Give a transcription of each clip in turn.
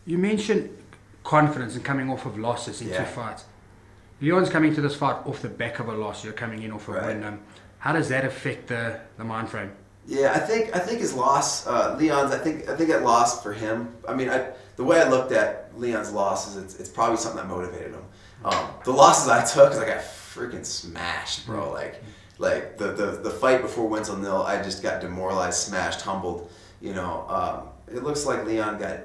You mentioned confidence and coming off of losses into fights. Leon's coming to this fight off the back of a loss. You're coming in off a win. How does that affect the mind frame? Yeah, I think his loss, Leon's. I think that loss for him. I mean, the way I looked at Leon's loss is it's probably something that motivated him. The losses I took is I got freaking smashed, bro. Like the fight before Winslow Nil, I just got demoralized, smashed, humbled. You know, it looks like Leon got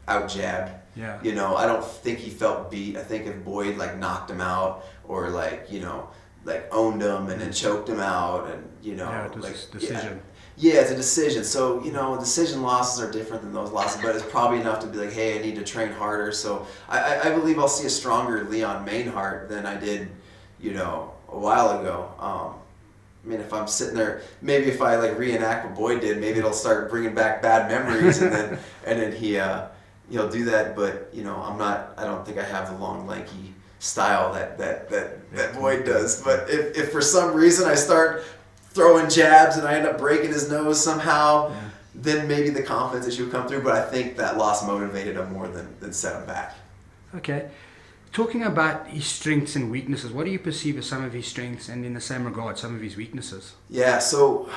out jabbed. Yeah. You know, I don't think he felt beat. I think if Boyd like knocked him out or like owned him and then choked him out and it was a decision. Yeah, it's a decision. So, decision losses are different than those losses, but it's probably enough to be like, hey, I need to train harder. So I believe I'll see a stronger Leon Mainhart than I did, a while ago. I mean, if I'm sitting there, maybe if I like reenact what Boyd did, maybe it'll start bringing back bad memories, and then he'll do that. But I don't think I have the long, lanky style that Boyd does. But if for some reason I start throwing jabs and I end up breaking his nose somehow, then maybe the confidence issue would come through. But I think that loss motivated him more than set him back. Okay. Talking about his strengths and weaknesses, what do you perceive as some of his strengths and in the same regard, some of his weaknesses? Yeah, so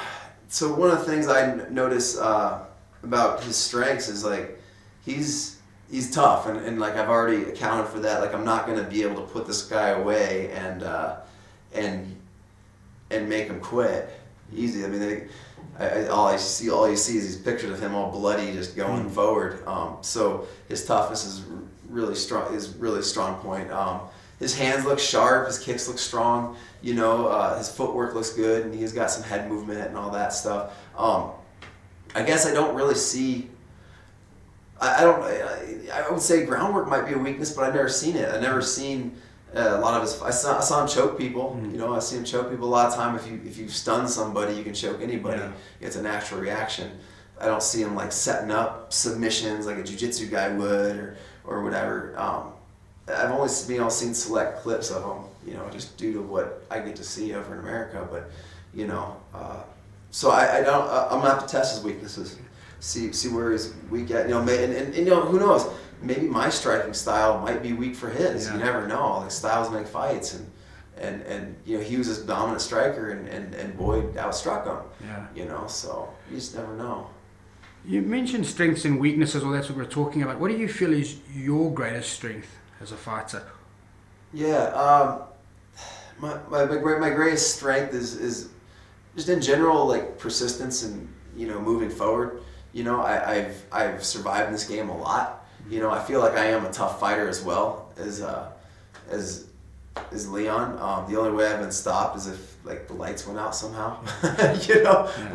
one of the things I notice about his strengths is like he's tough and like I've already accounted for that. Like I'm not going to be able to put this guy away and make him quit easy. I mean, all you see is these pictures of him all bloody, just going forward. So his toughness is really strong point. His hands look sharp, his kicks look strong. His footwork looks good, and he's got some head movement and all that stuff. I guess I don't really see. I would say groundwork might be a weakness, but I've never seen it. I've never seen a lot of his. I saw him choke people. I see him choke people a lot of time. If you stun somebody, you can choke anybody. Yeah. It's a natural reaction. I don't see him like setting up submissions like a jiu-jitsu guy would or whatever. I've only seen select clips of him. Just due to what I get to see over in America. But so I don't. I'm gonna have to test his weaknesses. See where he's weak at. And who knows? Maybe my striking style might be weak for his. Yeah. You never know. Like styles make fights, and he was a dominant striker, and Boyd outstruck him. Yeah. So you just never know. You mentioned strengths and weaknesses, or that's what we're talking about. What do you feel is your greatest strength as a fighter? Yeah. My greatest strength is just in general like persistence and moving forward. I've survived in this game a lot. I feel like I am a tough fighter as well as Leon. The only way I've been stopped is if like the lights went out somehow.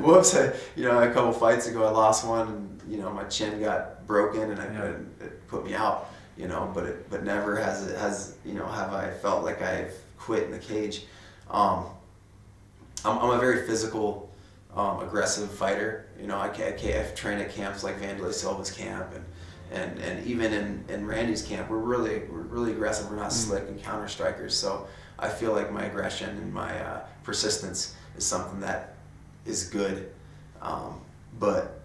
Whoops! A couple fights ago I lost one, and my chin got broken and it put me out. But never have I felt like I've quit in the cage. I'm a very physical, aggressive fighter. I've trained at camps like Vanderlei Silva's camp and even in Randy's camp, we're really aggressive. We're not slick and counter strikers. So I feel like my aggression and my persistence is something that is good. But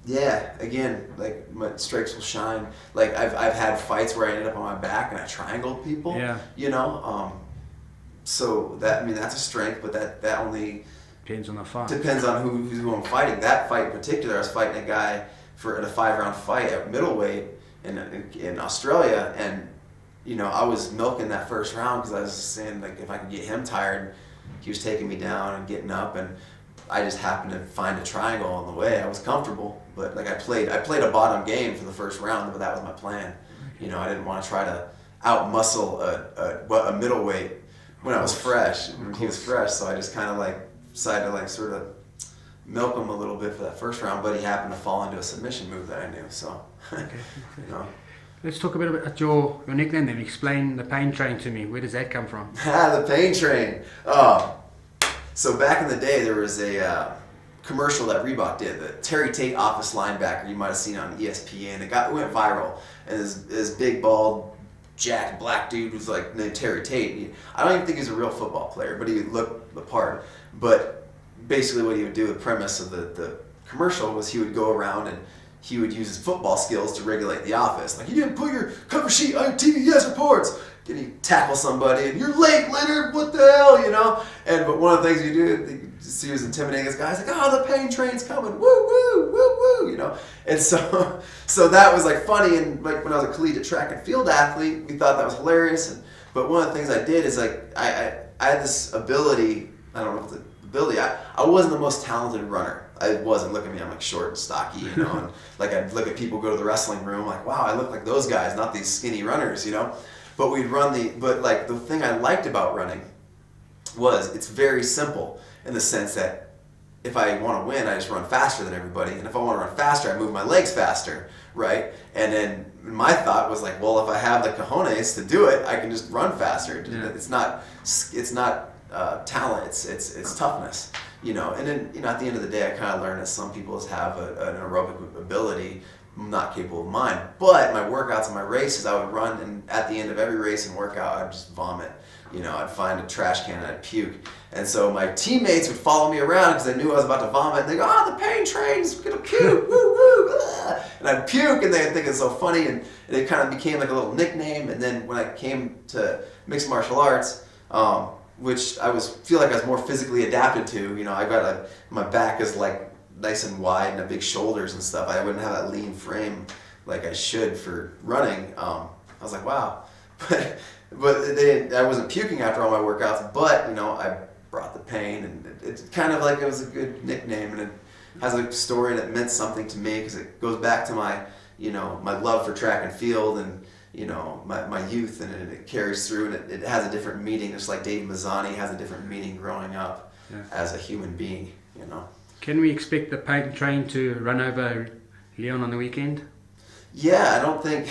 yeah, again, like my strikes will shine. Like I've had fights where I ended up on my back and I triangled people. Yeah. So that's a strength, but that only depends on the fight. Depends on who I'm fighting. That fight in particular, I was fighting a guy in a 5-round fight at middleweight in Australia, and I was milking that first round because I was saying like if I could get him tired, he was taking me down and getting up, and I just happened to find a triangle on the way. I was comfortable, but like I played a bottom game for the first round, but that was my plan. I didn't want to try to outmuscle a middleweight when I was fresh. He was fresh, so I just kind of like decided to like sort of milk him a little bit for that first round, but he happened to fall into a submission move that I knew. So, Let's talk a bit about your nickname then. Explain the pain train to me. Where does that come from? The pain train. So back in the day, there was a commercial that Reebok did, the Terry Tate office linebacker. You might have seen on ESPN. It went viral, and this big bald, jacked black dude was like named Terry Tate. I don't even think he's a real football player, but he looked the part. But basically what he would do, the premise of the commercial was he would go around and he would use his football skills to regulate the office. Like, you didn't put your cover sheet on your TVS reports. And he'd tackle somebody, and you're late, Leonard, what the hell, you know? But one of the things you do, he was intimidating this guy. He's like, oh, the pain train's coming, woo, woo, woo, woo, you know? And so that was like funny, and like when I was a collegiate track and field athlete, we thought that was hilarious. But one of the things I did is like, I had this ability, I don't know if the ability, I wasn't the most talented runner. I wasn't. Look at me, I'm like short and stocky, you know, and like I'd look at people go to the wrestling room, like, wow, I look like those guys, not these skinny runners, you know? But but like the thing I liked about running was it's very simple in the sense that if I want to win, I just run faster than everybody. And if I want to run faster, I move my legs faster, right? And then my thought was like, well, if I have the cojones to do it, I can just run faster. Yeah. It's not talent, it's toughness, you know. And then, you know, at the end of the day, I kind of learned that some people have an aerobic ability. I'm not capable of mine, but my workouts and my races, I would run, and at the end of every race and workout, I'd just vomit. You know, I'd find a trash can and I'd puke. And so my teammates would follow me around because they knew I was about to vomit. And they go, oh, the pain train's gonna puke, woo, woo, blah. And I'd puke, and they'd think it's so funny, and it kind of became like a little nickname. And then when I came to mixed martial arts, which feel like I was more physically adapted to, you know, I got my back is like nice and wide and big shoulders and stuff. I wouldn't have that lean frame like I should for running. I was like, wow. But I wasn't puking after all my workouts, but, you know, I brought the pain, and it's kind of like it was a good nickname, and it has a story that meant something to me because it goes back to my, you know, my love for track and field and, you know, my youth, and it carries through, and it has a different meaning, just like Dave Mazzani has a different meaning growing up as a human being, you know. Can we expect the pain train to run over Leon on the weekend? Yeah, I don't think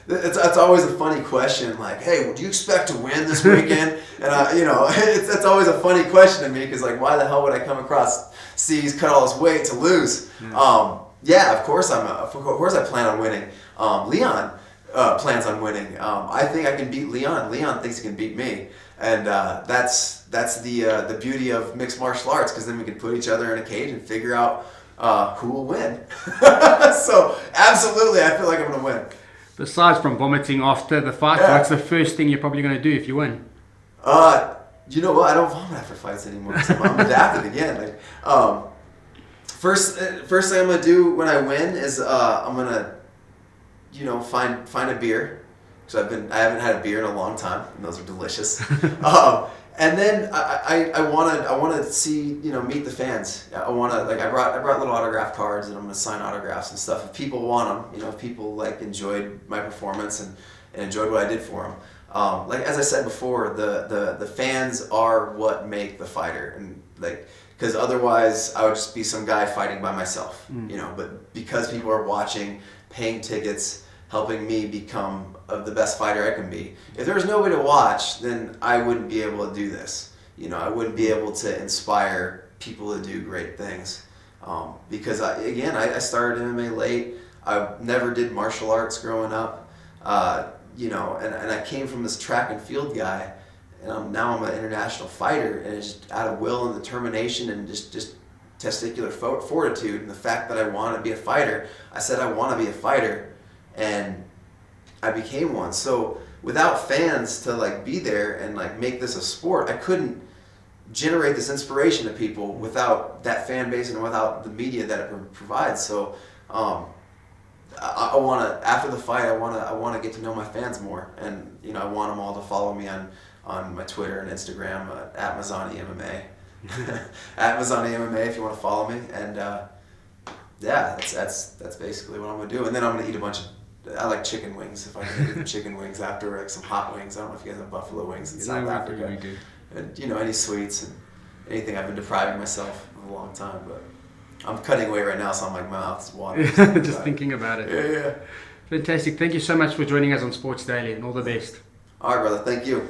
it's always a funny question. Like, hey, do you expect to win this weekend? And you know, it's always a funny question to me because, like, why the hell would I come across he's cut all his weight to lose? Yeah, of course I plan on winning. Leon plans on winning. I think I can beat Leon. Leon thinks he can beat me, and that's the beauty of mixed martial arts, because then we can put each other in a cage and figure out who will win. So absolutely, I feel like I'm going to win. Besides from vomiting after the fight, what's the first thing you're probably going to do if you win? You know what? I don't vomit after fights anymore. So I'm adapted again. Like, first thing I'm going to do when I win is I'm going to, you know, find a beer. So I haven't had a beer in a long time, and those are delicious. And then I want to see, you know, meet the fans. I brought little autograph cards, and I'm gonna sign autographs and stuff. If people want them, you know, if people like enjoyed my performance and enjoyed what I did for them. Like as I said before, the fans are what make the fighter, and like, because otherwise I would just be some guy fighting by myself, you know. But because people are watching, paying tickets, helping me become the best fighter I can be. If there was nobody to watch, then I wouldn't be able to do this. You know, I wouldn't be able to inspire people to do great things. Because I started MMA late. I never did martial arts growing up. You know, and I came from this track and field guy, and now I'm an international fighter, and it's just out of will and determination and just testicular fortitude, and the fact that I want to be a fighter. I said I want to be a fighter, and I became one. So without fans to like be there and like make this a sport, I couldn't generate this inspiration to people without that fan base and without the media that it provides. So I want to, after the fight, I want to get to know my fans more, and you know, I want them all to follow me on my Twitter and Instagram at Mazzani MMA. At Mazzani MMA if you want to follow me. And yeah, that's basically what I'm gonna do. And then I'm gonna eat a bunch of, I like chicken wings. If I can eat chicken wings after, like some hot wings. I don't know if you guys have buffalo wings in South Africa. We do. And you know, any sweets and anything. I've been depriving myself for a long time, but I'm cutting weight right now, so I'm like, my mouth's watering. Just thinking about it. Yeah. Fantastic. Thank you so much for joining us on Sports Daily, and all the best. All right, brother. Thank you.